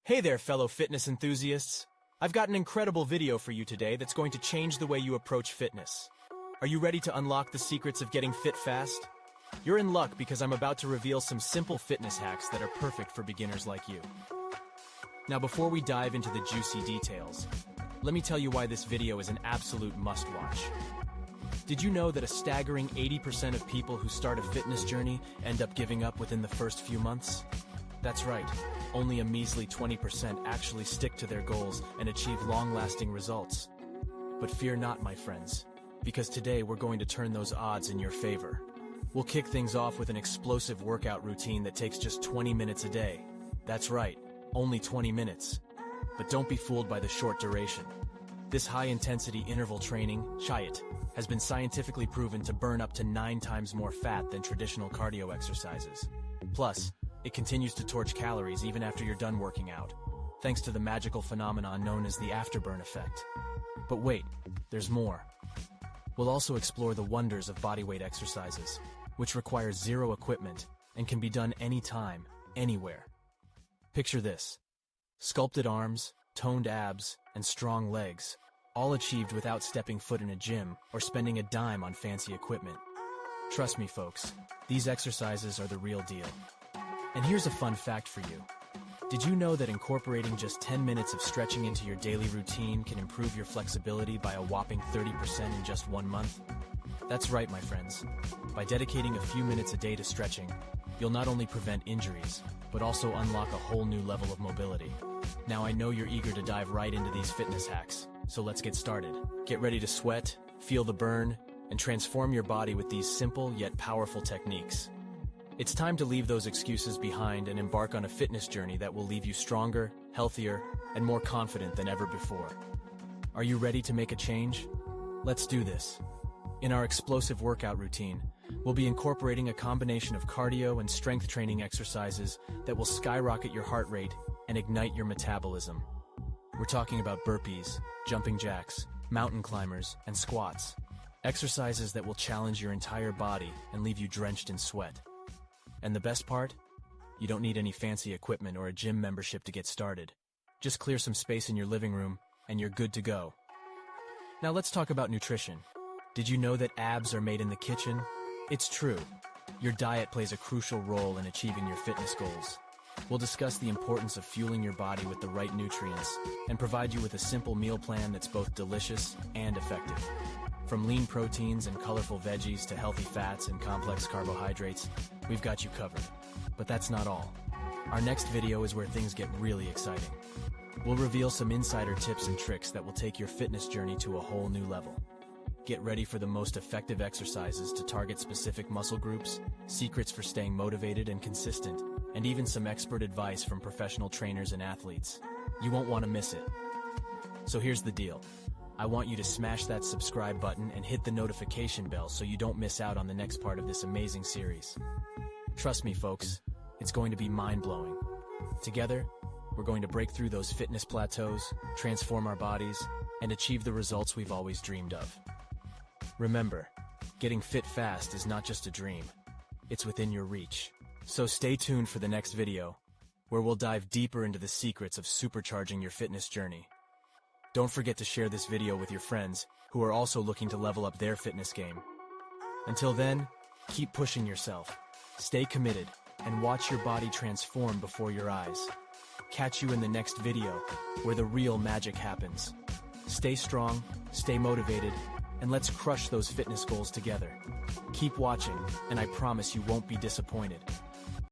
Hey there, fellow fitness enthusiasts. I've got an incredible video for you today that's going to change the way you approach fitness. Are you ready to unlock the secrets of getting fit fast? You're in luck because I'm about to reveal some simple fitness hacks that are perfect for beginners like you. Now, before we dive into the juicy details, let me tell you why this video is an absolute must-watch. Did you know that a staggering 80% of people who start a fitness journey end up giving up within the first few months? That's right, only a measly 20% actually stick to their goals and achieve long-lasting results. But fear not, my friends, because today we're going to turn those odds in your favor. We'll kick things off with an explosive workout routine that takes just 20 minutes a day. That's right, only 20 minutes. But don't be fooled by the short duration. This high-intensity interval training, CHIIT, has been scientifically proven to burn up to 9 times more fat than traditional cardio exercises. Plus, it continues to torch calories even after you're done working out, thanks to the magical phenomenon known as the afterburn effect. But wait, there's more. We'll also explore the wonders of bodyweight exercises, which require zero equipment and can be done anytime, anywhere. Picture this: sculpted arms, toned abs, and strong legs, all achieved without stepping foot in a gym or spending a dime on fancy equipment. Trust me, folks, these exercises are the real deal. And here's a fun fact for you. Did you know that incorporating just 10 minutes of stretching into your daily routine can improve your flexibility by a whopping 30% in just 1 month? That's right, my friends. By dedicating a few minutes a day to stretching, you'll not only prevent injuries, but also unlock a whole new level of mobility. Now, I know you're eager to dive right into these fitness hacks, so let's get started. Get ready to sweat, feel the burn, and transform your body with these simple yet powerful techniques. It's time to leave those excuses behind and embark on a fitness journey that will leave you stronger, healthier, and more confident than ever before. Are you ready to make a change? Let's do this. In our explosive workout routine, we'll be incorporating a combination of cardio and strength training exercises that will skyrocket your heart rate and ignite your metabolism. We're talking about burpees, jumping jacks, mountain climbers, and squats. Exercises that will challenge your entire body and leave you drenched in sweat. And the best part? You don't need any fancy equipment or a gym membership to get started. Just clear some space in your living room, and you're good to go. Now let's talk about nutrition. Did you know that abs are made in the kitchen? It's true. Your diet plays a crucial role in achieving your fitness goals. We'll discuss the importance of fueling your body with the right nutrients and provide you with a simple meal plan that's both delicious and effective. From lean proteins and colorful veggies to healthy fats and complex carbohydrates, we've got you covered. But that's not all. Our next video is where things get really exciting. We'll reveal some insider tips and tricks that will take your fitness journey to a whole new level. Get ready for the most effective exercises to target specific muscle groups, secrets for staying motivated and consistent, and even some expert advice from professional trainers and athletes. You won't want to miss it. So here's the deal. I want you to smash that subscribe button and hit the notification bell so you don't miss out on the next part of this amazing series. Trust me, folks, it's going to be mind-blowing. Together, we're going to break through those fitness plateaus, transform our bodies, and achieve the results we've always dreamed of. Remember, getting fit fast is not just a dream, it's within your reach. So stay tuned for the next video, where we'll dive deeper into the secrets of supercharging your fitness journey. Don't forget to share this video with your friends who are also looking to level up their fitness game. Until then, keep pushing yourself, stay committed, and watch your body transform before your eyes. Catch you in the next video, where the real magic happens. Stay strong, stay motivated, and let's crush those fitness goals together. Keep watching, and I promise you won't be disappointed.